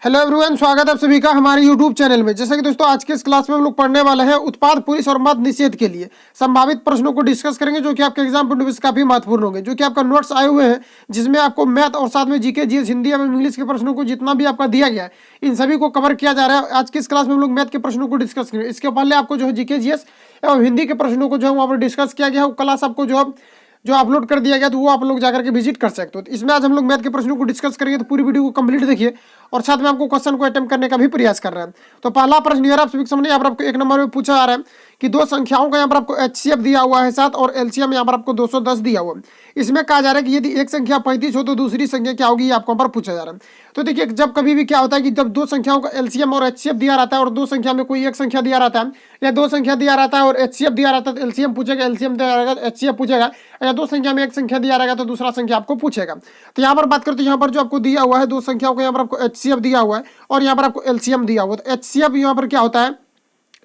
Hello everyone, स्वागत है आप सभी का हमारे यूट्यूब चैनल में। जैसा कि दोस्तों आज के इस क्लास में हम लोग पढ़ने वाले हैं उत्पाद पुलिस और मद निषेध के लिए संभावित प्रश्नों को डिस्कस करेंगे, जो कि आपके एग्जाम पॉइंट ऑफ व्यू से काफी महत्वपूर्ण होंगे। जो कि आपका नोट्स आए हुए हैं, जिसमें आपको मैथ और साथ में जीके जीएस हिंदी एवं इंग्लिश के प्रश्नों को जितना भी आपका दिया गया है, इन सभी को कवर किया जा रहा है। आज की इस क्लास में हम लोग मैथ के प्रश्नों को डिस्कस करेंगे। इसके पहले आपको जो है जीके जीएस एवं हिंदी के प्रश्नों को जो है वहाँ पर डिस्कस किया गया है। वो क्लास आपको जो अपलोड कर दिया गया, तो वो आप लोग जाकर के विजिट कर सकते हो। तो इसमें आज हम लोग मैथ के प्रश्नों को डिस्कस करेंगे, तो पूरी वीडियो को कंप्लीट देखिए और साथ में आपको क्वेश्चन को अटेम्प्ट करने का भी प्रयास कर रहे हैं। तो पहला प्रश्न ये आप सभी सामने यहाँ पर आपको 1 नंबर में पूछा जा रहा है कि दो संख्याओं का यहाँ पर आपको एचसीएफ दिया हुआ है 7 और एलसीएम यहाँ पर आपको 210 दिया हुआ है। इसमें कहा जा रहा है कि यदि एक संख्या 35 हो तो दूसरी संख्या क्या होगी, ये आपको यहाँ पर पूछा जा रहा है। तो देखिए, जब कभी भी क्या होता है कि जब दो संख्याओं का एलसीएम और एचसीएफ दिया रहता है और दो संख्या में कोई एक संख्या दिया रहता है या दो संख्या दिया रहता है और एचसीएफ दिया रहता है, तो एलसीएम पूछेगा, एलसीएम दिया रहेगा एचसीएफ पूछेगा, या दो संख्या में एक संख्या दिया रहेगा तो दूसरा संख्या आपको पूछेगा। तो यहाँ पर बात करते हैं, यहाँ पर जो आपको दिया हुआ है दो संख्याओं को यहाँ पर आपको एचसीएफ दिया हुआ है और यहाँ पर आपको एलसीएम दिया हुआ है। तो एचसीएफ यहाँ पर क्या होता है,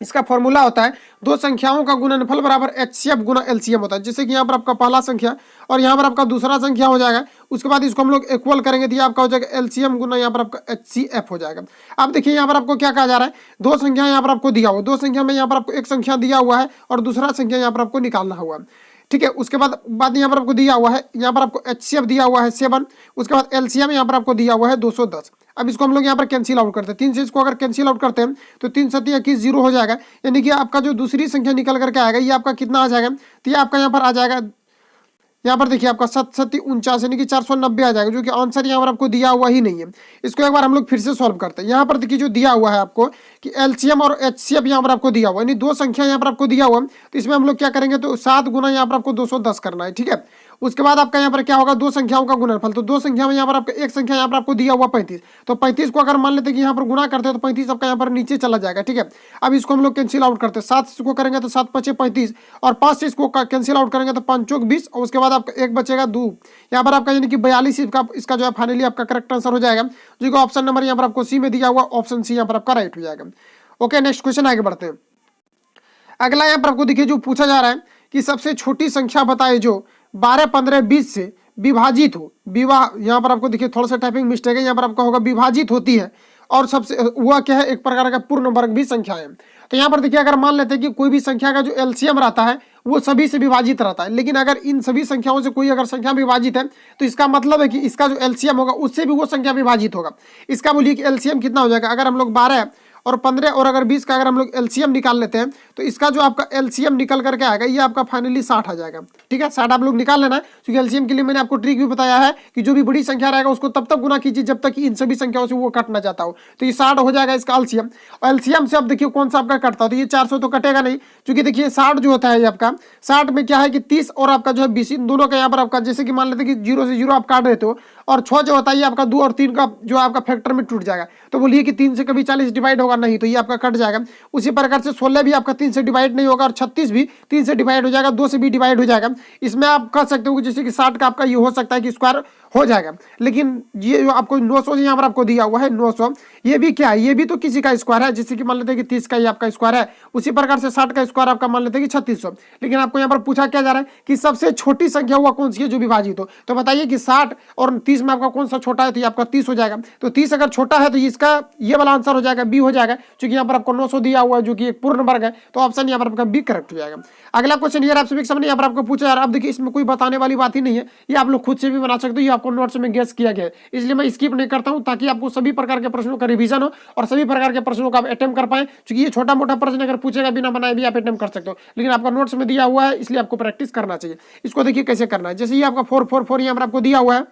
इसका फॉर्मूला होता है दो संख्याओं का गुणनफल बराबर एचसीएफ गुना एलसीएम होता है। जैसे कि यहाँ पर आपका पहला संख्या और यहाँ पर आपका दूसरा संख्या हो जाएगा, उसके बाद इसको हम लोग इक्वल करेंगे तो ये आपका हो जाएगा एलसीएम गुना यहाँ पर आपका एचसीएफ हो जाएगा। अब देखिए यहाँ पर आपको क्या कहा जा रहा है, दो संख्या यहाँ पर आपको दिया हुआ, दो संख्या में यहाँ पर आपको एक संख्या दिया हुआ है और दूसरा संख्या यहाँ पर आपको निकालना हुआ है। ठीक है, उसके बाद यहाँ पर आपको दिया हुआ है, यहाँ पर आपको एचसीएफ दिया हुआ है 7, उसके बाद एलसीएम यहाँ पर आपको दिया हुआ है 210। अब इसको हम लोग यहाँ पर कैंसिल आउट करते हैं, 3 से इसको अगर कैंसिल आउट करते हैं तो 3 7 21 0 हो जाएगा। यानी कि आपका जो दूसरी संख्या निकल करके आएगा ये आपका कितना आ जाएगा, तो ये आपका यहाँ पर आ जाएगा, यहाँ पर देखिए आपका 7 7 49 यानी कि 490 आ जाएगा, जो कि आंसर यहाँ पर आपको दिया हुआ ही नहीं है। इसको एक बार हम लोग फिर से सॉल्व करते हैं। यहाँ पर देखिए जो दिया हुआ है आपको कि एलसीएम और एचसीएफ यहाँ पर आपको दिया हुआ है, यानी दो संख्या यहाँ पर आपको दिया हुआ है। तो इसमें हम लोग क्या करेंगे, तो 7 गुना यहाँ पर आपको 210 करना है। ठीक है, उसके बाद आपका यहाँ पर क्या होगा, दो संख्याओं का गुणनफल। तो दो संख्या में यहाँ पर आपका एक संख्या यहाँ पर आपको दिया हुआ 35, तो 35 को अगर मान लेते कि यहाँ पर गुणा करते हैं तो 35 आपका यहाँ पर नीचे चला जाएगा। ठीक है, अब इसको हम लोग कैंसिल आउट करते हैं, 7 से इसको करेंगे तो 7 5 35 और 5 से इसको कैंसिल आउट करेंगे तो 5 चौक 20 और उसके बाद आपका एक बचेगा 2, यहाँ पर आपका यानी कि 42 इसका जो है फाइनली आपका करेक्ट आंसर हो जाएगा, जो कि ऑप्शन नंबर यहाँ पर आपको सी में दिया हुआ, ऑप्शन सी यहाँ पर आपका राइट हो जाएगा। ओके, नेक्स्ट क्वेश्चन आगे बढ़ते हैं। अगला यहाँ पर आपको देखिए जो पूछा जा रहा है कि सबसे छोटी संख्या बताए जो 12 15 20 से विभाजित हो, यहाँ पर आपको देखिए थोड़ा सा टाइपिंग मिस्टेक है, यहाँ पर आपका होगा विभाजित होती है और सबसे वह क्या है, एक प्रकार का पूर्ण वर्ग भी संख्या है। तो यहाँ पर देखिए अगर मान लेते हैं कि कोई भी संख्या का जो एलसीएम रहता है वो सभी से विभाजित रहता है, लेकिन अगर इन सभी संख्याओं से कोई अगर संख्या विभाजित है तो इसका मतलब है कि इसका जो एलसीएम होगा उससे भी वो संख्या विभाजित होगा। इसका बोलिए कि एलसीएम कितना हो जाएगा, अगर हम लोग 12 और 15 और अगर 20 का अगर हम लोग एलसीएम निकाल लेते हैं तो इसका जो आपका एलसीएम निकल करके आएगा ये आपका फाइनली 60 आ जाएगा। ठीक है, 60 आप लोग निकाल लेना है, क्योंकि एलसीएम के लिए मैंने आपको ट्रिक भी बताया है कि जो भी बड़ी संख्या रहेगा उसको तब तक गुना कीजिए जब तक कि इन सभी संख्याओं से वो कटना चाहता हो। तो ये 60 हो जाएगा इसका एलसीएम। और एलसीएम से अब देखिए कौन सा आपका कटता हो, तो ये 400 तो कटेगा नहीं, क्योंकि देखिए 60 जो होता है आपका 60 में क्या है कि 30 और आपका जो है 20 इन दोनों का यहाँ पर आपका जैसे कि मान लेते कि 0 से 0 आप काट देते हो और 6 जो होता है ये आपका 2 और 3 का जो आपका फैक्टर में टूट जाएगा। तो बोलिए कि 3 से कभी 40 डिवाइड होगा नहीं, तो ये आपका कट जाएगा। उसी प्रकार से 16 भी आपका 3 से डिवाइड नहीं होगा और 36 भी 3 से डिवाइड हो जाएगा, 2 से भी डिवाइड हो जाएगा। इसमें आप कह सकते हो कि जैसे कि 60 का आपका ये हो सकता है कि स्क्वायर हो जाएगा, लेकिन ये जो आपको 900 यहाँ पर आपको दिया हुआ है 900, ये भी क्या है, ये भी तो किसी का स्क्वायर है। जैसे कि मान लेते हैं कि 30 का ये आपका स्क्वायर है, उसी प्रकार से 60 का स्क्वायर आपका मान लेते हैं कि 3600। लेकिन आपको यहाँ पर पूछा क्या जा रहा है कि सबसे छोटी संख्या हुआ कौन सी है जो विभाजित हो। तो बताइए कि 60 और 30 में आपका कौन सा छोटा है, तो ये आपका 30 हो जाएगा। तो 30 अगर छोटा है तो इसका ये वाला आंसर हो जाएगा बी हो जाएगा, क्योंकि यहाँ पर आपको 900 दिया हुआ है जो कि एक पूर्ण वर्ग है, तो ऑप्शन यहाँ पर आपका बी करेक्ट हो जाएगा। अगला क्वेश्चन ये आप सभी के सामने यहाँ पर आपको पूछा जा रहा है। अब देखिए इसमें कोई बताने वाली बात ही नहीं है, ये आप लोग खुद से भी बना सकते हो, ये आपको नोट्स में गेस किया गया है, इसलिए मैं स्किप नहीं करता हूं ताकि आपको सभी प्रकार के प्रश्नों का रिवीजन हो और सभी प्रकार के प्रश्नों का आप अटेम्प्ट कर पाए। क्योंकि ये छोटा मोटा प्रश्न अगर पूछेगा बिना बनाए भी आप अटेम्प्ट कर सकते हो, लेकिन आपका नोट्स में दिया हुआ है इसलिए आपको प्रैक्टिस करना चाहिए। इसको देखिए कैसे करना है, जैसे ये आपका 4 4 4 यहाँ पर आपको दिया हुआ है,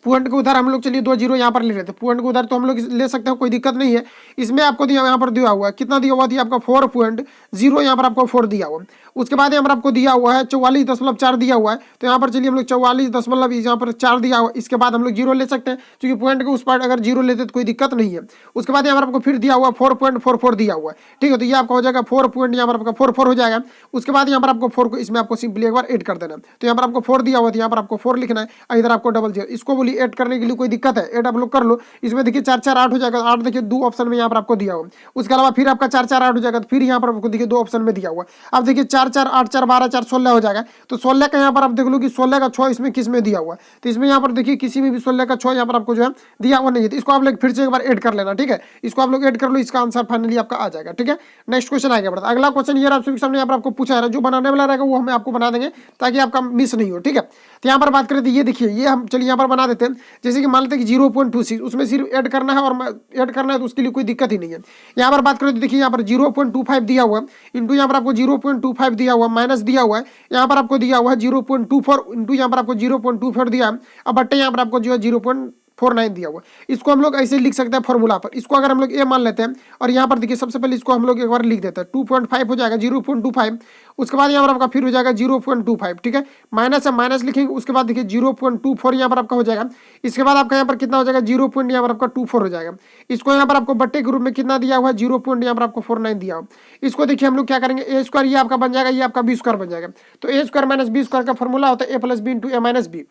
पॉइंट के उधर हम लोग चलिए 2 0 यहाँ पर ले लेते हैं, पॉइंट के उधर तो हम लोग ले सकते हैं, कोई दिक्कत नहीं है। इसमें आपको दिया यहाँ पर दिया हुआ है, कितना दिया हुआ है आपका 4.0, यहाँ पर आपको 4 दिया हुआ। उसके बाद यहाँ पर आपको दिया हुआ है 44.4 दिया हुआ है, तो यहाँ पर चलिए हम लोग 44 यहाँ पर 4 दिया हुआ। इसके बाद हम लोग 0 ले सकते हैं, क्योंकि पॉइंट के उस पर अगर 0 लेते तो कोई दिक्कत नहीं है। उसके बाद यहाँ पर आपको फिर दिया हुआ 4.44 दिया हुआ है। ठीक है, तो ये आपका हो जाएगा 4 पॉइंट यहाँ पर आपका 4 हो जाएगा। उसके बाद यहाँ पर आपको 4 को इसमें आपको सिंपली एक बार ऐड कर देना, तो यहाँ पर आपको 4 दिया हुआ था, यहाँ पर आपको 4 लिखना है, इधर आपको डबल 0। इसको बोलिए मैनुअली ऐड करने के लिए कोई दिक्कत है, ऐड आप लोग कर लो। इसमें देखिए 4 4 8 हो जाएगा, 8 देखिए 2 ऑप्शन में यहाँ पर आपको दिया हुआ। उसके अलावा फिर आपका 4 4 8 हो जाएगा, तो फिर यहाँ पर आपको देखिए 2 ऑप्शन में दिया हुआ। अब देखिए 4 4 8 4 12 4 16 हो जाएगा। तो 16 का यहाँ पर आप देख लो कि 16 का 6 इसमें किस में दिया हुआ है, तो इसमें यहाँ पर देखिए किसी में भी 16 का 6 यहाँ पर आपको जो है दिया हुआ नहीं है। तो इसको आप लोग फिर से एक बार ऐड कर लेना, ठीक है। इसको आप लोग ऐड कर लो, इसका आंसर फाइनली आपका आ जाएगा, ठीक है। नेक्स्ट क्वेश्चन आएगा बढ़ता। अगला क्वेश्चन ये आप सभी सामने यहाँ पर आपको पूछा है, जो बनाने वाला रहेगा वो हमें आपको बना देंगे ताकि आपका मिस नहीं हो, ठीक है। तो यहाँ पर बात करें तो ये देखिए, ये हम चलिए यहाँ पर बना देते हैं। जैसे कि मान लेते हैं कि 0.26 उसमें सिर्फ ऐड करना है, और ऐड करना है तो उसके लिए कोई दिक्कत ही नहीं है। यहाँ पर बात करें तो देखिए यहाँ पर 0.25 दिया हुआ है, इंटू यहाँ पर आपको 0.25 दिया हुआ, माइनस दिया हुआ है, यहाँ पर आपको दिया हुआ है 0.24 इंटू यहाँ पर आपको 0.24 दिया है, अब बट्टे यहाँ पर आपको जो है 0.49 दिया हुआ। इसको हम लोग ऐसे लिख सकते हैं फॉर्मूला पर। इसको अगर हम लोग ए मान लेते हैं, और यहाँ पर देखिए सबसे पहले इसको हम लोग एक बार लिख देते हैं, 2.5 हो जाएगा 0.25। उसके बाद यहाँ पर आपका फिर हो जाएगा 0.25, ठीक है। माइनस है, माइनस लिखेंगे, उसके बाद देखिए 0.24 यहाँ पर आपका हो जाएगा। इसके बाद आपका यहाँ पर कितना हो जाएगा 0. यहाँ पर आपका 24 हो जाएगा। इसको यहाँ पर आपको बट्टे के रूप में कितना दिया हुआ है 0. यहाँ पर आपको 49 दिया हुआ। इसको देखिए हम लोग क्या करेंगे, ए स्क्वायर ये आपका बन जाएगा, ये आपका बी स्क्वायर बन जाएगा। तो ए स्क्वायर माइनस बी स्क्वायर का फॉर्मूला होता है ए प्लस बी इंटू ए माइनस बी।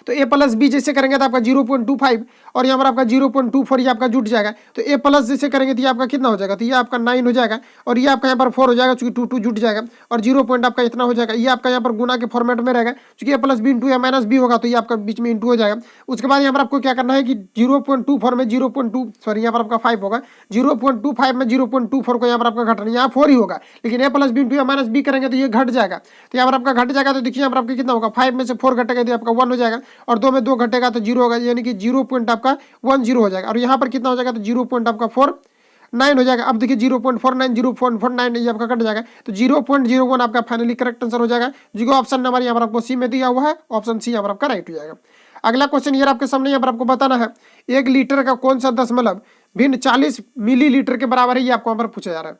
तो ए प्लस बी जैसे करेंगे तो आपका 0.25 और यहाँ पर आपका 0.24 ये आपका जुट जाएगा। तो ए प्लस जैसे करेंगे तो ये आपका कितना हो जाएगा, तो ये आपका 9 हो जाएगा, और ये आपका यहाँ पर 4 हो जाएगा चूंकि 2 2 जुट जाएगा, और 0 पॉइंट आपका इतना हो जाएगा। ये आपका यहाँ पर गुना के फॉर्मेट में रहेगा, चूंकि ए प्लस बी इंटू ए माइनस बी होगा तो ये आपका बीच में इंटू हो जाएगा। उसके बाद यहाँ पर आपको क्या करना है कि 0.24 में 0.2 सॉरी यहाँ पर आपका 5 होगा, 0.25 में 0.24 को यहाँ पर आपका घटाना, यहाँ 4 ही होगा, लेकिन ए प्लस बी इंटू ए माइनस बी करेंगे तो ये घट जाएगा। तो यहाँ पर आपका घट जाएगा, तो देखिए यहाँ पर आपका कितना होगा, 5 में से 4 घटेगा तो आपका 1 हो जाएगा, और 2 में 2 घटेगा तो 0 होगा, यानी कि 0 पॉइंट आपका 10 हो जाएगा। और यहाँ पर कितना हो जाएगा, तो 0 पॉइंट आपका 49 हो जाएगा। अब देखिए 0.49 0.49 ये आपका कट जाएगा, तो 0.01 आपका फाइनली करेक्ट आंसर हो जाएगा, जो ऑप्शन नंबर यहाँ पर आपको सी में दिया हुआ है, ऑप्शन सी यहाँ पर आपका राइट हो जाएगा। अगला क्वेश्चन ये आपके सामने यहाँ पर आपको बताना है, 1 लीटर का कौन सा दशमलव भिन्न 40 मिलीलीटर के बराबर है, ये आपको यहाँ पर पूछा जा रहा है।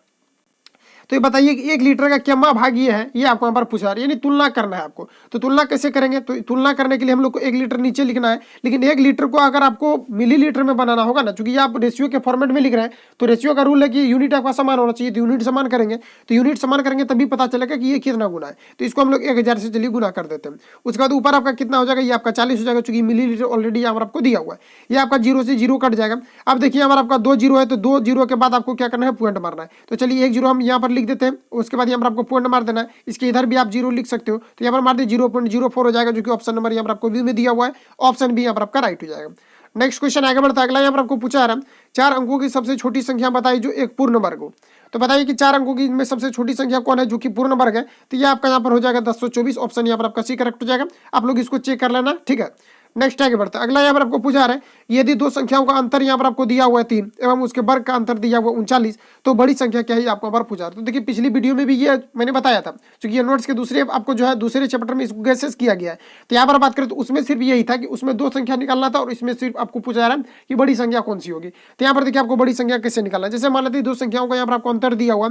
तो ये बताइए कि 1 लीटर का क्या भाग ये है, ये आपको यहाँ पर पूछा रहा है, यानी तुलना करना है आपको। तो तुलना कैसे करेंगे, तो तुलना करने के लिए हम लोग को 1 लीटर नीचे लिखना है, लेकिन 1 लीटर को अगर आपको मिलीलीटर में बनाना होगा ना, चूंकि ये आप रेशियो के फॉर्मेट में लिख रहे हैं, तो रेशियो का रूल है कि यूनिट आपका समान होना चाहिए। तो यूनिट समान करेंगे, तो यूनिट समान करेंगे तभी पता चलेगा कि ये कितना गुना है। तो इसको हम लोग 1000 से चलिए गुना कर देते हैं। उसके बाद ऊपर आपका कितना हो जाएगा, ये आपका 40 हो जाएगा, चूंकि मिलीलीटर ऑलरेडी यहाँ पर आपको दिया हुआ है। ये आपका 0 से 0 कट जाएगा। अब देखिए यहाँ पर आपका 2 0 है, तो 2 0 के बाद आपको क्या करना है, पॉइंट मारना है। तो चलिए 1 0 हम यहाँ पर लिख देते हैं, उसके बाद यहाँ पर आपको पॉइंट मार देना है। इसके इधर भी आप 0 लिख सकते हो, तो यहाँ पर मार दे 0.04 हो जाएगा, जो कि ऑप्शन नंबर यहाँ पर आपको बी में दिया हुआ है, ऑप्शन बी यहाँ पर आपका राइट हो जाएगा। नेक्स्ट क्वेश्चन आगे बढ़ता है। अगला यहाँ पर आपको पूछा है 4 अंकों की सबसे छोटी संख्या बताई जो एक पूर्ण वर्ग हो। तो बताइए कि 4 अंकों की में सबसे छोटी संख्या कौन है जो कि पूर्ण वर्ग है। तो ये आपका यहाँ पर हो जाएगा 1024, ऑप्शन यहाँ पर आपका सी करेक्ट हो जाएगा। आप लोग इसको चेक कर लेना, ठीक है। नेक्स्ट आगे बढ़ता है। अगला यहाँ पर आपको पूछा रहा है, यदि 2 संख्याओं का अंतर यहाँ पर आपको दिया हुआ है 3 एवं उसके वर्ग का अंतर दिया हुआ 39, तो बड़ी संख्या क्या है, आपको यहाँ पर पूछा। तो देखिए पिछली वीडियो में भी ये मैंने बताया था, क्योंकि ये नोट्स के दूसरे आपको जो है दूसरे चैप्टर में इसको गैसेस किया गया है। तो यहाँ पर बात करें तो उसमें सिर्फ यही था कि उसमें 2 संख्या निकालना था, और इसमें सिर्फ आपको पूछा जा रहा है कि बड़ी संख्या कौन सी होगी। तो यहाँ पर देखिए आपको बड़ी संख्या कैसे निकालना है। जैसे मान लेते 2 संख्याओं का यहाँ पर आपको अंतर दिया हुआ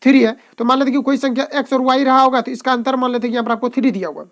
3 है, तो मान लेते कि कोई संख्या x और y रहा होगा, तो इसका अंतर मान लेते कि यहाँ पर आपको 3 दिया हुआ।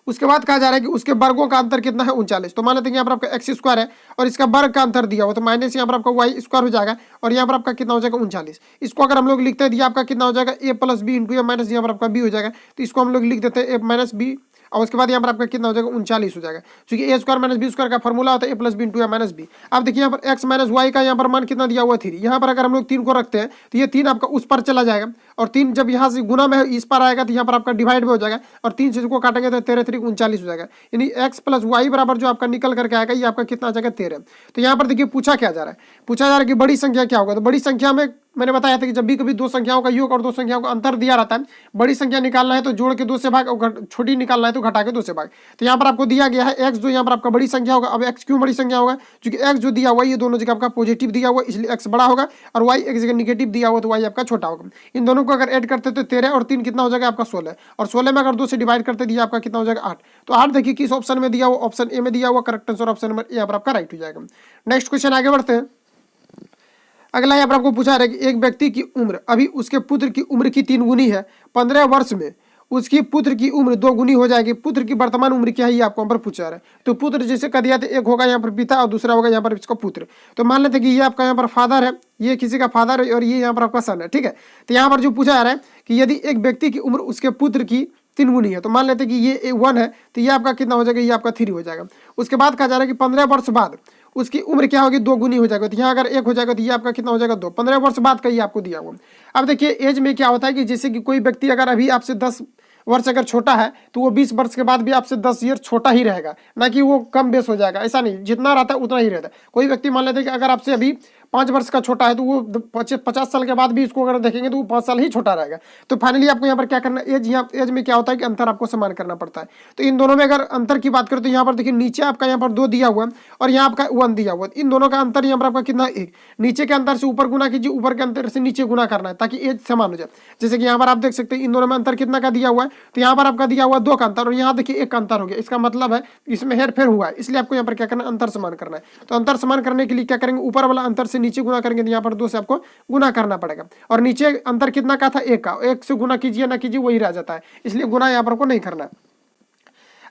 उसके बाद कहा जा रहा है कि उसके वर्गों का अंतर कितना है 39। तो मान लेते हैं यहाँ पर आपका एक्स स्क्वायर है और इसका वर्ग का अंतर दिया हुआ, तो माइनस यहाँ पर आपका वाई स्क्वायर हो जाएगा, और यहाँ पर आपका कितना हो जाएगा 39। इसको अगर हम लोग लिखते हैं, आपका कितना हो जाएगा ए प्लस बी इंटू ए माइनस यहाँ पर आपका बी हो जाएगा। तो इसको हम लोग लिख देते हैं ए माइनस बी, और उसके बाद यहाँ पर आपका कितना हो जाएगा 39 हो जाएगा, क्योंकि ए स्क्वायर माइनस बी स्क्वायर का फॉर्मूला होता है ए प्लस बी इंटू ए माइनस बी। अब देखिए यहाँ पर एक्स माइनस वाई का यहाँ पर मान कितना दिया हुआ है 3। यहाँ पर अगर हम लोग 3 को रखते हैं तो ये 3 आपका उस पर चला जाएगा, और 3 जब यहाँ से गुना में इस पर आएगा तो यहाँ पर आपका डिवाइड में हो जाएगा, और 3 से को काटेंगे तो 13 3 39 हो जाएगा, यानी एक्स प्लस वाई बराबर जो आपका निकल करके आएगा ये आपका कितना आ जाएगा 13। तो यहाँ पर देखिए पूछा क्या जा रहा है, पूछा जा रहा है कि बड़ी संख्या क्या होगा। तो बड़ी संख्या में मैंने बताया था कि जब भी कभी 2 संख्याओं का योग और 2 संख्याओं का अंतर दिया रहता है, बड़ी संख्या निकालना है तो जोड़ के 2 से भाग, और छोटी निकालना है तो घटा के 2 से भाग। तो यहाँ पर आपको दिया गया है x, जो यहाँ पर आपका बड़ी संख्या होगा। अब x क्यों बड़ी संख्या होगा, क्योंकि x जो दिया हुआ है ये दोनों जगह आपका पॉजिटिव दिया हुआ है, इसलिए x बड़ा होगा, और y एक जगह निगेटिव दिया हुआ तो y आपका छोटा होगा। इन दोनों को अगर ऐड करते तो 13 और 3 कितना हो जाएगा आपका 16, और 16 में अगर 2 से डिवाइड करते दिया आपका कितना हो जाएगा 8। तो 8 देखिए किस ऑप्शन में दिया हुआ, ऑप्शन ए में दिया हुआ, correct answer option number A यहाँ पर आपका राइट हो जाएगा। नेक्स्ट क्वेश्चन आगे बढ़ते हैं। अगला यहाँ पर आपको पूछा रहा है कि एक व्यक्ति की उम्र अभी उसके पुत्र की उम्र की 3 गुनी है, 15 वर्ष में उसकी पुत्र की उम्र 2 गुनी हो जाएगी। पुत्र की वर्तमान उम्र क्या है, ये आपको यहाँ पर पूछा रहा है। तो पुत्र जैसे कह दिया तो एक होगा यहाँ पर पिता और दूसरा होगा यहाँ पर इसका पुत्र। तो मान लेते कि ये आपका यहाँ पर फादर है, ये किसी का फादर है, और ये यहाँ पर आपका सन है, ठीक है। तो यहाँ पर जो पूछा जा रहा है कि यदि एक व्यक्ति की उम्र उसके पुत्र की 3 गुनी है, तो मान लेते हैं कि ये 1 है, तो ये आपका कितना हो जाएगा, ये आपका 3 हो जाएगा। उसके बाद कहा जा रहा है कि 15 वर्ष बाद उसकी उम्र क्या होगी, 2 गुनी हो जाएगा। तो यहाँ अगर 1 हो जाएगा तो ये आपका कितना हो जाएगा, 2। 15 वर्ष बाद का ये आपको दिया हुआ। अब देखिए एज में क्या होता है कि जैसे कि कोई व्यक्ति अगर अभी आपसे 10 वर्ष अगर छोटा है तो वो 20 वर्ष के बाद भी आपसे 10 ईयर छोटा ही रहेगा, ना कि वो कम बेस हो जाएगा। ऐसा नहीं, जितना रहता है उतना ही रहता है। कोई व्यक्ति मान लेते हैं कि अगर आपसे अभी 5 वर्ष का छोटा है तो वो 50 साल के बाद भी इसको अगर देखेंगे तो वो 5 साल ही छोटा रहेगा। तो फाइनली आपको यहाँ पर क्या करना है, एज में क्या होता है कि अंतर आपको समान करना पड़ता है। तो इन दोनों में अगर अंतर की बात करें तो यहाँ पर देखिए नीचे आपका यहाँ पर 2 दिया हुआ और यहाँ आपका 1 दिया हुआ। इन दोनों का अंतर यहाँ पर आपका कितना, 1। नीचे के अंतर से ऊपर गुना कीजिए, ऊपर के अंतर से नीचे गुना करना है ताकि एज समान हो जाए। जैसे कि यहाँ पर आप देख सकते हैं इन दोनों में अंतर कितना का दिया हुआ है, तो यहाँ पर आपका दिया हुआ 2 का अंतर और यहाँ देखिए 1 का अंतर हो गया। इसका मतलब है इसमें हेर फेर हुआ है, इसलिए आपको यहाँ पर क्या करना है, अंतर समान करना है। तो अंतर समान करने के लिए क्या करेंगे, ऊपर वाला अंतर से नीचे गुना करेंगे तो यहाँ पर 2 से आपको गुना करना पड़ेगा। और नीचे अंतर कितना का था, 1 का, 1 से गुना कीजिए ना कीजिए वही रह जाता है, इसलिए गुना यहाँ पर आपको नहीं करना है।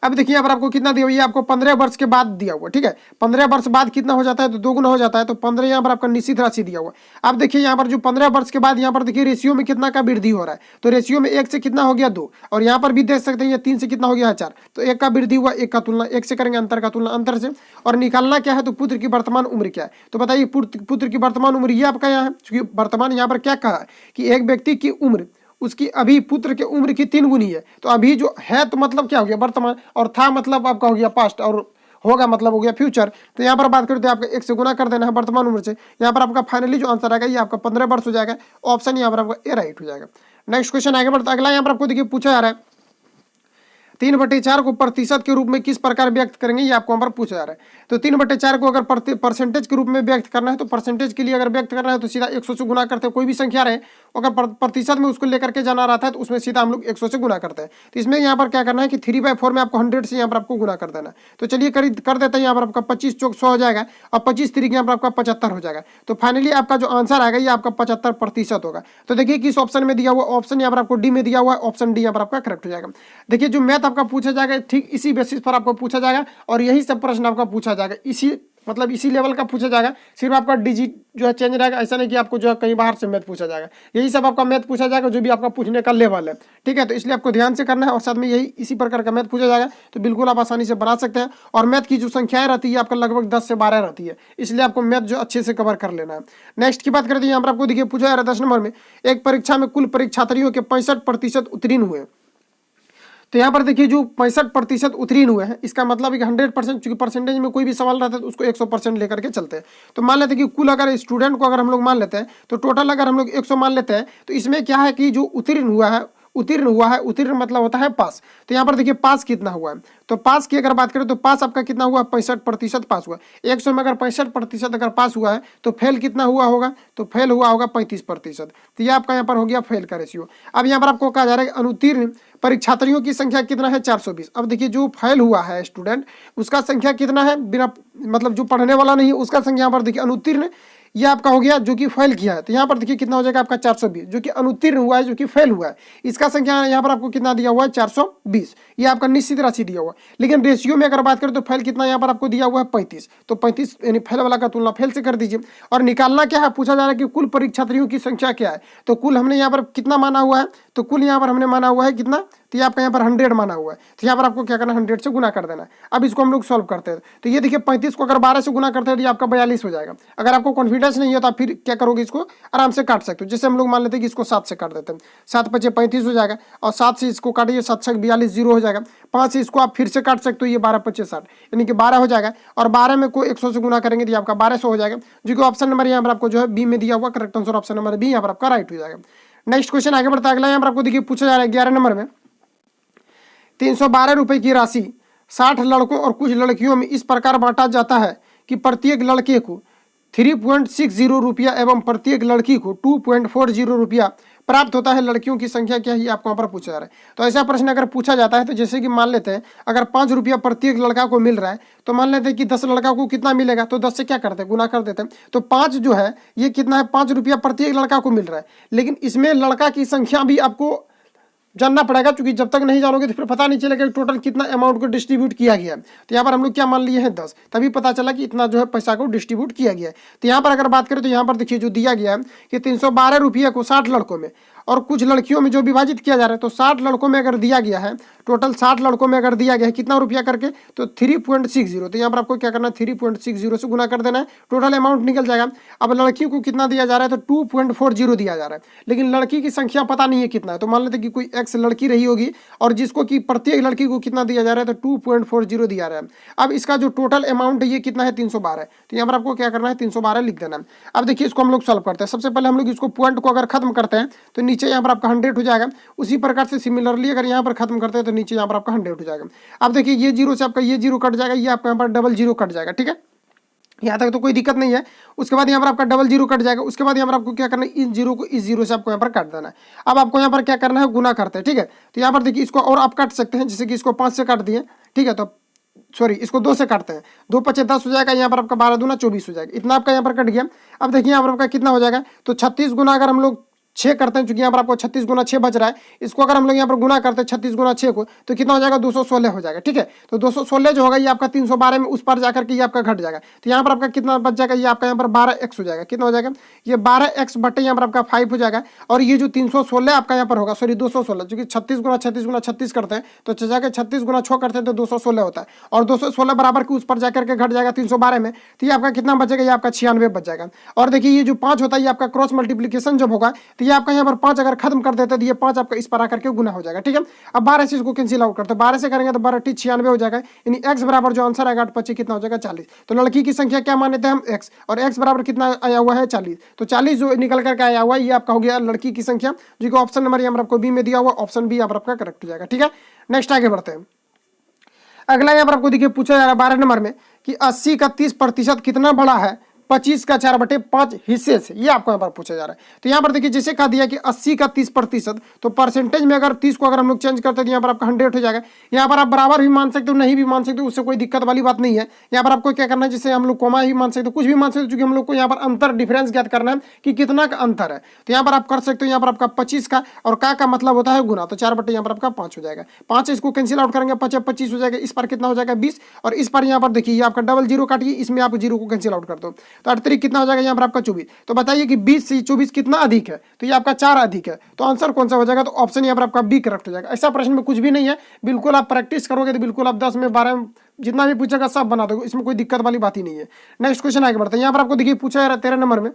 अब देखिए यहाँ पर आपको कितना दिया हुआ है, आपको 15 वर्ष के बाद दिया हुआ, ठीक है। 15 वर्ष बाद कितना हो जाता है, तो 2 गुना हो जाता है। तो 15 यहाँ पर आपका निश्चित राशि दिया हुआ। अब देखिए यहाँ पर जो 15 वर्ष के बाद यहाँ पर देखिए रेशियो में कितना का वृद्धि हो रहा है, तो रेशियो में 1 से कितना हो गया, 2। और यहाँ पर भी देख सकते हैं 3 से कितना हो गया, 4। तो 1 का वृद्धि हुआ, 1 का तुलना 1 से करेंगे, अंतर का तुलना अंतर से। और निकालना क्या है, तो पुत्र की वर्तमान उम्र क्या है। तो बताइए पुत्र की वर्तमान उम्र ये आपका यहाँ है, क्योंकि वर्तमान यहाँ पर क्या कहा है कि एक व्यक्ति की उम्र उसकी अभी पुत्र के उम्र की 3 गुनी है। तो अभी जो है तो मतलब क्या हो गया, वर्तमान, और था मतलब आपका हो गया पास्ट, और होगा मतलब हो गया फ्यूचर। तो यहाँ पर बात करें तो आपका 1 से गुना कर देना है वर्तमान उम्र से। यहाँ पर आपका फाइनली जो आंसर आएगा ये आपका 15 वर्ष हो जाएगा। ऑप्शन यहाँ पर आपका ए राइट हो जाएगा। नेक्स्ट क्वेश्चन आगे बढ़ता, अगला यहाँ पर आपको देखिए पूछा जा रहा है 3/4 को प्रतिशत के रूप में किस प्रकार व्यक्त करेंगे, ये आपको यहाँ पर पूछा जा रहा है। तो 3/4 को अगर परसेंटेज के रूप में व्यक्त करना है, तो परसेंटेज के लिए अगर व्यक्त करना है तो सीधा 100 से गुना करते हैं। कोई भी संख्या रहे अगर प्रतिशत में उसको लेकर के जाना रहता है तो उसमें सीधा हम लोग 100 से गुना करते हैं। तो इसमें यहाँ पर क्या करना है कि 3/4 में आपको 100 से यहाँ पर आपको गुना कर देना है। तो चलिए कर देते हैं। यहाँ पर आपका 25 चौक 100 हो जाएगा और 25 तरीके यहाँ पर आपका 75 हो जाएगा। तो फाइनली आपका जो आंसर आएगा ये आपका 75% होगा। तो देखिए किस ऑप्शन में दिया हुआ, ऑप्शन यहाँ पर आपको डी में दिया हुआ है, ऑप्शन डी यहाँ पर आपका करेक्ट हो जाएगा। देखिए जो मैथ आपका पूछा जाएगा ठीक इसी बेसिस पर आपको पूछा जाएगा और यही सब प्रश्न आपका पूछा जाएगा, इसी लेवल का पूछा जाएगा। सिर्फ आपका डिजिट जो है चेंज रहेगा, ऐसा नहीं कि आपको जो है कहीं बाहर से मैथ पूछा जाएगा। यही सब आपका मैथ पूछा जाएगा जो भी आपका पूछने का लेवल है, ठीक है। तो इसलिए आपको ध्यान से करना है और साथ में यही इसी प्रकार का मैथ पूछा जाएगा, तो बिल्कुल आप आसानी से बना सकते हैं। और मैथ की जो संख्याएं रहती है आपका लगभग 10 से 12 रहती है, इसलिए आपको मैथ जो अच्छे से कवर कर लेना है। नेक्स्ट की बात करते हैं, यहाँ पर आपको देखिए पूछा जा रहा है 10 नंबर में, एक परीक्षा में कुल परीक्षार्थियों के 65% उत्तीर्ण हुए। तो यहाँ पर देखिए जो 65% उत्तीर्ण हुए हैं, इसका मतलब है कि 100%, चूंकि परसेंटेज में कोई भी सवाल रहता है तो उसको 100% लेकर के चलते हैं। तो मान लेते हैं कि कुल अगर स्टूडेंट को अगर हम लोग मान लेते हैं तो टोटल अगर हम लोग 100 मान लेते हैं, तो इसमें क्या है कि जो उत्तीर्ण हुआ है, उत्तीर्ण मतलब होता है पास। तो यहाँ पर देखिए पास कितना हुआ है, तो पास की अगर बात करें तो पास आपका कितना हुआ, 65% पास हुआ। 100 में अगर 65% अगर पास हुआ है तो फेल कितना हुआ होगा, तो फेल हुआ होगा 35%। तो ये आपका यहाँ पर हो गया फेल का रेशियो। अब यहाँ पर आपको कहा जा रहा है अनुत्तीर्ण परीक्षार्थियों की संख्या कितना है, 420। अब देखिए जो फेल हुआ है स्टूडेंट उसका संख्या कितना है, बिना मतलब जो पढ़ने वाला नहीं है उसका संख्या यहाँ पर देखिए अनुत्तीर्ण ये आपका हो गया जो कि फेल किया है। तो यहाँ पर देखिए कितना हो जाएगा आपका 420, जो कि अनुत्तीर्ण हुआ है, जो कि फेल हुआ है, इसका संख्या यहाँ पर आपको कितना दिया हुआ है, 420। ये आपका निश्चित राशि दिया हुआ है। लेकिन रेशियो में अगर बात करें तो फेल कितना यहाँ पर आपको दिया हुआ है, 35। तो 35 यानी फेल वाला का तुलना फेल से कर दीजिए। और निकालना क्या है, पूछा जा रहा है कि कुल परीक्षार्थियों की संख्या क्या है। तो कुल हमने यहाँ पर कितना माना हुआ है, तो कुल यहाँ पर हमने माना हुआ है कितना, तो ये आपका यहाँ पर 100 माना हुआ है। तो यहाँ पर आपको क्या करना है, 100 से गुना कर देना है। अब इसको हम लोग सॉल्व करते हैं। तो ये देखिए 35 को अगर 12 से गुना करते हैं तो ये आपका 42 हो जाएगा। अगर आपको कॉन्फिडेंस नहीं है तो आप फिर क्या करोगे, इसको आराम से काट सकते हो। जैसे हम लोग मान लेते हैं कि इसको 7 से काट देते हैं, 7 × 5 = 35 हो जाएगा। और 7 से इसको काटिए, 7 × 6 = 42, 0 हो जाएगा। 5 से इसको आप फिर से काट सकते हो, ये 12 × 5 = 60, यानी कि 12 हो जाएगा। और 12 में को 100 से गुना करेंगे तो आपका 1200 हो जाएगा, जो कि ऑप्शन नंबर यहाँ पर आपको जो है बी में दिया हुआ correct answer option number B यहाँ पर आपका राइट हो जाएगा। नेक्स्ट क्वेश्चन आगे बढ़ता है। अगला यहाँ पर आपको देखिए पूछा जा रहा है 11 नंबर में, 312 रुपए की राशि 60 लड़कों और कुछ लड़कियों में इस प्रकार बांटा जाता है कि प्रत्येक लड़के को 3.60 रुपया एवं प्रत्येक लड़की को 2.40 रुपया प्राप्त होता है। लड़कियों की संख्या क्या है, आपको यहाँ पर पूछा जा रहा है। तो ऐसा प्रश्न अगर पूछा जाता है तो जैसे कि मान लेते हैं अगर 5 रुपया प्रत्येक लड़का को मिल रहा है, तो मान लेते हैं कि 10 लड़का को कितना मिलेगा, तो 10 से क्या करते हैं, गुना कर देते हैं। तो 5 जो है ये कितना है, 5 रुपया प्रत्येक लड़का को मिल रहा है। लेकिन इसमें लड़का की संख्या भी आपको जानना पड़ेगा, क्योंकि जब तक नहीं जानोगे तो फिर पता नहीं चलेगा कि टोटल कितना अमाउंट को डिस्ट्रीब्यूट किया गया है। तो यहाँ पर हम लोग क्या मान लिए हैं 10, तभी पता चला कि इतना जो है पैसा को डिस्ट्रीब्यूट किया गया है। तो यहाँ पर अगर बात करें तो यहाँ पर देखिए जो दिया गया है कि 312 रुपये को 60 लड़कों में और कुछ लड़कियों में जो विभाजित किया जा रहा है, तो 60 लड़कों में अगर दिया गया है, टोटल 60 लड़कों में अगर दिया गया है कितना रुपया करके, तो 3.60। तो यहाँ पर आपको क्या करना है 3.60 से गुना कर देना है, टोटल अमाउंट निकल जाएगा। अब लड़कियों को कितना दिया जा रहा है, तो 2.40 दिया जा रहा है, लेकिन लड़की की संख्या पता नहीं है कितना है। तो मान लेते कि कोई एक्स लड़की रही होगी और जिसको कि प्रत्येक लड़की को कितना दिया जा रहा है, तो 2.40 दिया रहा है। अब इसका जो टोटल अमाउंट है ये कितना है 312। तो यहाँ पर आपको क्या करना है 312 लिख देना है। अब देखिए इसको हम लोग सॉल्व करते हैं। सबसे पहले हम लोग इसको पॉइंट को अगर खत्म करते हैं तो नीचे यहाँ पर आपका 100 हो जाएगा। उसी प्रकार से सिमिलरली अगर यहाँ पर खत्म करते हैं तो नीचे यहाँ पर आपका 100 हो जाएगा। अब देखिए ये जीरो से आपका ये जीरो कट जाएगा, ये आपका यहाँ पर डबल जीरो कट जाएगा, ठीक है, यहाँ तक तो कोई दिक्कत नहीं है। उसके बाद यहाँ पर आपका डबल जीरो कट जाएगा। उसके बाद यहाँ पर आपको क्या करना है इस जीरो को इस जीरो से आपको यहाँ पर काट देना है। अब आपको यहाँ पर क्या करना है गुना करते हैं, ठीक है। तो यहाँ पर देखिए इसको और आप काट सकते हैं, जैसे कि इसको 5 से काट दिए, ठीक है, तो सॉरी इसको 2 से काटते हैं, 2 5 10 हो जाएगा, यहाँ पर आपका 12 दूना 24 हो जाएगा, इतना आपका यहाँ पर कट गया। अब देखिए यहाँ पर आपका कितना हो जाएगा, तो 36 गुना अगर हम लोग 6 करते हैं, क्योंकि यहाँ पर आपको 36 गुना 6 बच रहा है, इसको अगर हम लोग यहाँ पर गुना करते हैं 36 गुना 6 को, तो कितना हो जाएगा 216 हो जाएगा, ठीक है। तो 216 जो होगा ये आपका 312 में उस पर जाकर के ये आपका घट जाएगा। तो यहाँ पर आपका कितना बच जाएगा, ये आपका यहाँ पर 12x हो जाएगा। कितना हो जाएगा, ये 12x बटे यहाँ पर आपका 5 हो जाएगा। और ये जो 316 आपका यहाँ पर होगा, सॉरी 216, क्योंकि 36 गुना 36 गुना 36 करते हैं, तो जाकर 36 गुना 6 करते हैं तो 216 होता है, और 216 बराबर के उस पर जाकर के घट जाएगा 312 में। तो ये आपका कितना बचेगा, ये आपका 96 बच जाएगा। और देखिए ये जो 5 होता है ये आपका क्रॉस मल्टीप्लीकेशन जब होगा तो ये आपका यहाँ पर 5 अगर खत्म कर देते तो ये 5 आपका इस पर आकर के गुना हो जाएगा, ठीक है। अब 12 से इसको कैंसिल आउट करते हैं, 12 से करेंगे तो 12 टी 96 हो जाएगा, यानी x बराबर जो आंसर आएगा 8 25 कितना हो जाएगा 40। तो लड़की की संख्या क्या माने थे हम x, और x बराबर कितना आया हुआ है 40। तो 40 जो निकल करके आया हुआ है ये आपका हो गया लड़की की संख्या, जो कि ऑप्शन नंबर यहाँ पर आपको बी में दिया हुआ, ऑप्शन बी यहाँ पर आपका करेक्ट हो जाएगा, ठीक है। नेक्स्ट आगे बढ़ते हैं। अगला यहाँ पर आपको देखिए पूछा जा रहा है 12 नंबर में कि 80 का 30% कितना बड़ा है 25 का 4/5 हिस्से से, ये आपको यहाँ पर पूछा जा रहा है। तो यहाँ पर देखिए जैसे कहा दिया कि 80 का 30%, तो परसेंटेज में अगर 30 को अगर हम लोग चेंज करते हैं तो यहाँ पर आपका 100 हो जाएगा। यहाँ पर आप बराबर भी मान सकते हो, नहीं भी मान सकते हो, उससे कोई दिक्कत वाली बात नहीं है। यहाँ पर आपको क्या करना है, जैसे हम लोग कोमा ही मान सकते हो, कुछ भी मान सकते हो, क्योंकि हम लोग को यहाँ पर अंतर डिफरेंस ज्ञात करना है कि कितना का अंतर है। तो यहाँ पर आप कर सकते हो, यहाँ पर आपका 25 का और का मतलब होता है गुना, तो 4/, यहाँ पर आपका 5 हो जाएगा। 5 इसको कैंसिल आउट करेंगे, 25 हो जाएगा, इस पर कितना हो जाएगा 20, और इस पर यहाँ पर देखिए ये आपका डबल जीरो काटिए, इसमें आप जीरो को कैंसिल आउट कर दो, तो 38 कितना हो जाएगा यहाँ पर आपका 24। तो बताइए कि 20 से 24 कितना अधिक है, तो ये आपका 4 अधिक है। तो आंसर कौन सा हो जाएगा, तो ऑप्शन यहाँ पर आपका बी करेक्ट हो जाएगा। ऐसा प्रश्न में कुछ भी नहीं है, बिल्कुल आप प्रैक्टिस करोगे तो बिल्कुल आप 10 में 12 में जितना भी पूछेगा सब बना दोगे, इसमें कोई दिक्कत वाली बात ही नहीं है। नेक्स्ट क्वेश्चन आगे बढ़ते हैं। यहाँ पर आपको देखिए पूछा जा रहा है 13 नंबर में,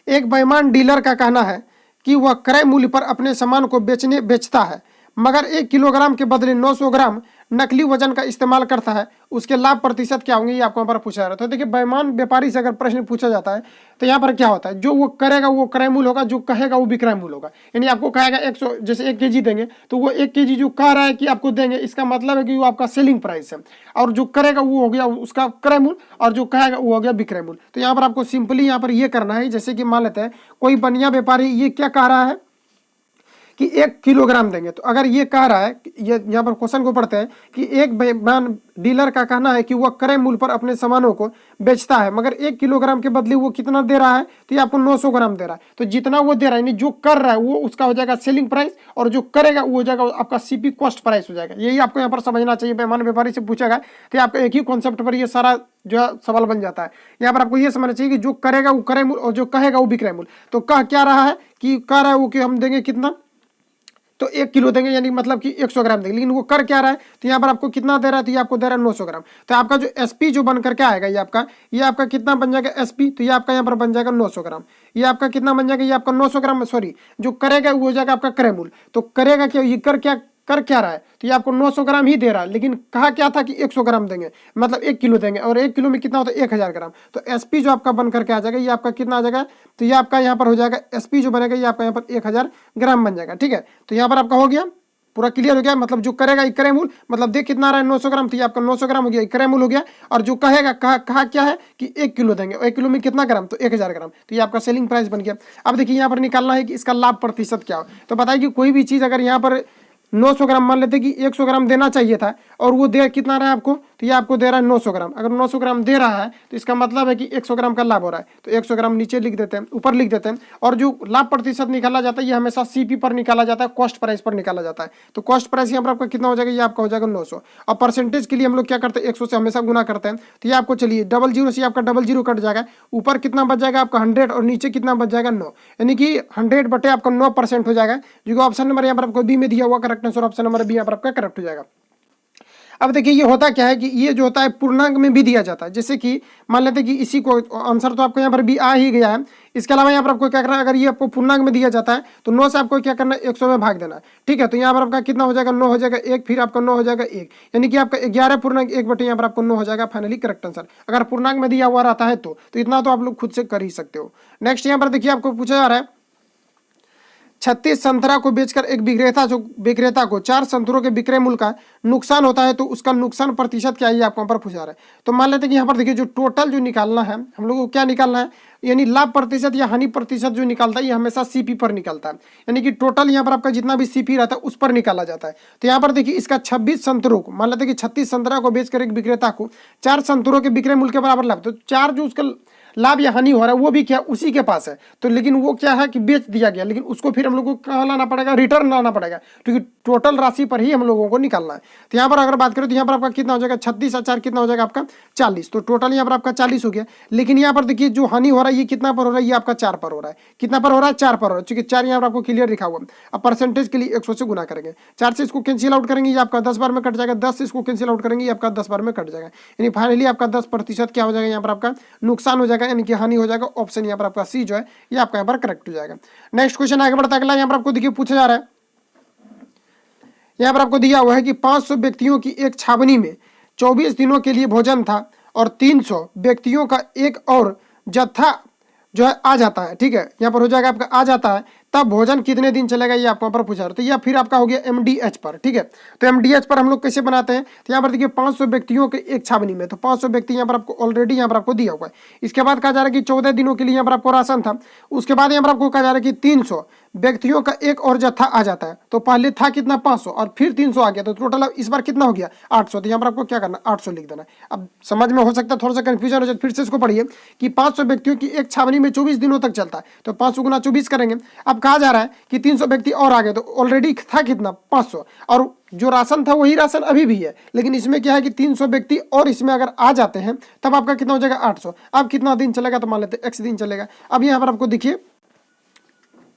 एक बेईमान डीलर का कहना है कि वह क्रय मूल्य पर अपने सामान को बेचता है, मगर 1 किलोग्राम के बदले 900 ग्राम नकली वजन का इस्तेमाल करता है, उसके लाभ प्रतिशत क्या होंगे, ये आपको यहाँ पर पूछा जा रहा है। तो देखिए बेईमान व्यापारी से अगर प्रश्न पूछा जाता है तो यहाँ पर क्या होता है, जो वो करेगा वो क्रय मूल्य होगा, जो कहेगा वो विक्रय मूल्य होगा। यानी आपको कहेगा 100, जैसे 1 kg देंगे तो वो 1 kg जो कह रहा है कि आपको देंगे, इसका मतलब है कि वो आपका सेलिंग प्राइस है, और जो करेगा वो हो गया उसका क्रय मूल्य, और जो कहेगा वो हो गया विक्रय मूल्य। तो यहाँ पर आपको सिंपली यहाँ पर ये करना है, जैसे कि मान लेते हैं कोई बनिया व्यापारी ये क्या कह रहा है कि 1 किलोग्राम देंगे, तो अगर ये कह रहा है, ये यहाँ पर क्वेश्चन को पढ़ते हैं कि एक बेईमान डीलर का कहना है कि वह क्रय मूल्य पर अपने सामानों को बेचता है, मगर 1 किलोग्राम के बदले वो कितना दे रहा है, तो ये आपको 900 ग्राम दे रहा है। तो जितना वो दे रहा है यानी जो कर रहा है वो उसका हो जाएगा सेलिंग प्राइस, और जो करेगा वो हो जाएगा आपका सीपी कॉस्ट प्राइस हो जाएगा। यही आपको यहाँ पर समझना चाहिए। बेईमान व्यापारी से पूछेगा तो आपको एक ही कॉन्सेप्ट पर ये सारा जो है सवाल बन जाता है। यहाँ पर आपको ये समझना चाहिए कि जो करेगा वो क्रय मूल्य और जो कहेगा वो विक्रय मूल्य। तो कह क्या रहा है कि कह रहा है वो कि हम देंगे कितना, तो 1 किलो देंगे, यानी मतलब कि 100 ग्राम देंगे, लेकिन वो कर क्या रहा है, तो यहाँ पर आपको कितना दे रहा है, तो ये आपको दे रहा है 900 ग्राम। तो आपका जो एसपी जो बन करके आएगा ये आपका कितना बन जाएगा एसपी, तो ये आपका यहाँ पर बन जाएगा 900 ग्राम। ये आपका कितना बन जाएगा, ये आपका 900 ग्राम, सॉरी जो करेगा वो हो जाएगा आपका क्रय मूल्य। तो करेगा क्या, ये कर क्या रहा है, तो ये आपको 900 ग्राम ही दे रहा है, लेकिन कहा क्या था कि 100 ग्राम देंगे, मतलब 1 किलो देंगे, और 1 किलो में कितना होता है 1000 ग्राम। तो एसपी जो आपका बन करके आ जाएगा ये आपका कितना आ जाएगा, तो ये आपका यहाँ पर हो जाएगा एसपी जो बनेगा ये आपका यहाँ पर 1000 ग्राम बन जाएगा, ठीक है। तो यहाँ पर आपका हो गया पूरा क्लियर हो गया, मतलब जो करेगा क्रय मूल्य, मतलब देख कितना आ रहा है 900 ग्राम, तो ये आपका 900 ग्राम हो गया, क्रय मूल्य हो गया। और जो कहेगा कहा क्या है कि 1 किलो देंगे, 1 किलो में कितना ग्राम, तो 1000 ग्राम, तो ये आपका सेलिंग प्राइस बन गया। अब देखिए यहाँ पर निकालना है कि इसका लाभ प्रतिशत क्या हो। तो बताइए कि कोई भी चीज़ अगर यहाँ पर 900 ग्राम मान लेते कि 100 ग्राम देना चाहिए था, और वो दे कितना रहा है आपको, तो ये आपको दे रहा है 900 ग्राम। अगर 900 ग्राम दे रहा है तो इसका मतलब है कि 100 ग्राम का लाभ हो रहा है, तो 100 ग्राम नीचे लिख देते हैं, ऊपर लिख देते हैं। और जो लाभ प्रतिशत निकाला जाता है ये हमेशा सीपी पर निकाला जाता है, कॉस्ट प्राइस पर निकाला जाता है। तो कॉस्ट प्राइस यहाँ पर आपका कितना हो जाएगा, ये आपका हो जाएगा 900। और परसेंटेज के लिए हम लोग क्या करते हैं, 100 से हमेशा गुना करते हैं। तो ये आपको चलिए 00 से आपका 00 कट जाएगा, ऊपर कितना बच जाएगा आपका 100 और नीचे कितना बच जाएगा 9, यानी कि 100 बटे आपका 9% हो जाएगा, जो ऑप्शन नंबर यहाँ पर आपको बी में दिया हुआ correct answer option number B यहाँ पर आपका करेक्ट हो जाएगा। अब देखिए ये होता क्या है कि ये जो होता है पूर्णांक में भी दिया जाता है, जैसे कि मान लेते हैं कि इसी को आंसर तो आपको यहाँ पर भी आ ही गया है। इसके अलावा यहाँ पर आपको क्या करना है, अगर ये आपको पूर्णांक में दिया जाता है तो 9 से आपको क्या करना है 100 में भाग देना है, ठीक है। तो यहाँ पर आपका कितना हो जाएगा 9 हो जाएगा 1, फिर आपका 9 हो जाएगा 1, यानी कि आपका 11 पूर्णांक 1 बटे यहाँ पर आपको 9 हो जाएगा फाइनली करेक्ट आंसर। अगर पूर्णांक में दिया हुआ रहता है तो इतना तो आप लोग खुद से कर ही सकते हो। नेक्स्ट यहाँ पर देखिए आपको पूछा जा रहा है 36 संतरा को बेचकर एक विक्रेता को 4 संतरों के विक्रय मूल्य का नुकसान होता है तो उसका नुकसान प्रतिशत क्या है, ये आपको यहाँ पर पूछा रहा है। तो मान लेते हैं कि यहाँ पर देखिए जो टोटल जो निकालना है हम लोग को क्या निकालना है, यानी लाभ प्रतिशत या हानि प्रतिशत जो निकालता है ये हमेशा सीपी पर निकलता है, यानी कि टोटल यहाँ पर आपका जितना भी सीपी रहता है उस पर निकाला जाता है। तो यहाँ पर देखिए इसका 26 संतरों को, मान लेते हैं कि 36 संतरा को बेचकर एक विक्रेता को 4 संतरों के विक्रय मूल्य के बराबर लाभ, तो 4 जो उसका लाभ या हानि हो रहा है वो भी क्या उसी के पास है, तो लेकिन वो क्या है कि बेच दिया गया, लेकिन उसको फिर हम लोग को कहाँ लाना पड़ेगा, रिटर्न लाना पड़ेगा, क्योंकि टोटल राशि पर ही हम लोगों को निकालना है। तो यहाँ पर अगर बात करें तो यहाँ पर आपका कितना हो जाएगा 36 और 4 कितना हो जाएगा आपका 40, तो टोटल यहाँ पर आपका 40 हो गया। लेकिन यहाँ पर देखिए जो हानि हो रहा है ये कितना पर हो रहा है, ये आपका 4 पर हो रहा है, कितना पर हो रहा है 4 पर हो रहा है, क्योंकि 4 यहाँ पर आपको क्लियर लिखा हुआ है। अब परसेंटेज के लिए 100 से गुना करेंगे, 4 से इसको कैंसिल आउट करेंगे ये आपका 10 बार में कट जाएगा, 10 से इसको कैंसिल आउट करेंगे ये आपका 10 बार में कट जाएगा, यानी फाइनली आपका 10% क्या हो जाएगा यहाँ पर आपका नुकसान हो जाएगा, यानी कि हानि हो जाएगा। ऑप्शन यहाँ पर आपका सी जो है ये आपका यहाँ पर करेक्ट हो जाएगा। नेक्स्ट क्वेश्चन आगे बढ़ता है, अगला यहाँ पर आपको देखिए पूछा जा रहा है, यहाँ पर आपको दिया हुआ है कि 500 व्यक्तियों की एक छावनी में 24 दिनों के लिए भोजन था और 300 व्यक्तियों का एक और जत्था जो है आ जाता है, ठीक है। यहाँ पर हो जाएगा आपका आ जाता है, तब भोजन कितने दिन चलेगा ये आपको पर पूछा। तो यह फिर आपका हो गया MDH पर, ठीक है। तो MDH पर हम लोग कैसे बनाते हैं, तो यहाँ पर देखिए 500 व्यक्तियों के एक छावनी में, तो 500 व्यक्ति यहाँ पर आपको ऑलरेडी यहाँ पर आपको दिया हुआ है। इसके बाद कहा जा रहा है कि 14 दिनों के लिए यहाँ पर आपको राशन था, उसके बाद यहाँ पर आपको कहा जा रहा है कि 300 व्यक्तियों का एक और जत्था आ जाता है। तो पहले था कितना 500 और फिर 300 आ गया, तो टोटल इस बार कितना हो गया 800। तो यहाँ पर आपको क्या करना 800 लिख देना है। अब समझ में हो सकता है थोड़ा सा कंफ्यूजन हो जाए, फिर से इसको पढ़िए कि 500 व्यक्तियों की एक छावनी में 24 दिनों तक चलता है, तो 500 गुना 24 करेंगे। अब कहा जा रहा है कि 300 व्यक्ति और आ गए, तो ऑलरेडी था कितना 500, और जो राशन था वही राशन अभी भी है, लेकिन इसमें क्या है कि 300 व्यक्ति और इसमें अगर आ जाते हैं तब आपका कितना हो जाएगा 800। अब कितना दिन चलेगा, तो मान लेते हैं x दिन चलेगा। अब यहाँ पर आपको देखिए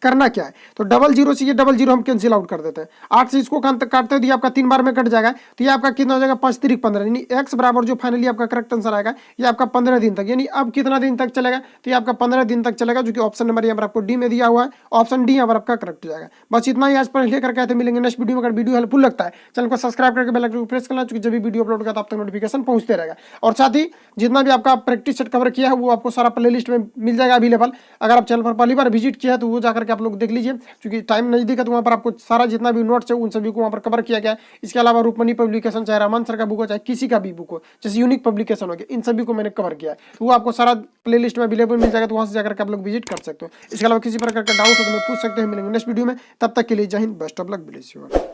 करना क्या है, तो 00 से ये 00 हम कैंसिल आउट कर देते हैं, 8 से इसको काटते हो, आपका 3 बार में कट जाएगा, तो ये आपका कितना हो जाएगा 5 3 15, यानी x बराबर जो फाइनली आपका करेक्ट आंसर आएगा ये आपका 15 दिन तक, यानी अब कितना दिन तक चलेगा, तो ये आपका 15 दिन तक चलेगा, जो कि ऑप्शन नंबर यहाँ पर आपको डी में दिया हुआ है, ऑप्शन डी यहाँ पर आपका करेक्ट हो जाएगा। बस इतना ही आज पर लेकर के आते, मिलेंगे नेक्स्ट वीडियो में। अगर वीडियो हेल्पफुल लगता है चैनल को सब्सक्राइब करके बेल आइकन को प्रेस करना, क्योंकि जब भी वीडियो अपलोड करता है आप तक नोटिफिकेशन पहुंचते रहेगा। और साथ ही जितना भी आपका प्रैक्टिस सेट कवर किया है वो आपको सारा प्लेलिस्ट में मिल जाएगा अवेलेबल। अगर आप चैनल पर पहली बार विजिट किया है तो वो जाकर के आप लोग देख लीजिए, क्योंकि टाइम नजदीक है, तो वहाँ पर आपको सारा जितना भी नोट्स है उन सभी को वहाँ पर कवर किया गया है। इसके अलावा रूपमणि पब्लिकेशन, चाहे रामान सर का बुक हो, चाहे किसी का भी बुक हो, जैसे यूनिक पब्लिकेशन हो गया, इन सभी को मैंने कवर किया है, तो वो आपको सारा प्लेलिस्ट में अवेलेबल मिल जाएगा, तो वहाँ से जाकर के आप लोग विजिट कर सकते हो। इसके अलावा किसी प्रकार का डाउट हो तो मैं पूछ सकते हैं, मिलेंगे नेक्स्ट वीडियो में। तब तक के लिए जय Hind, best of luck, bless you.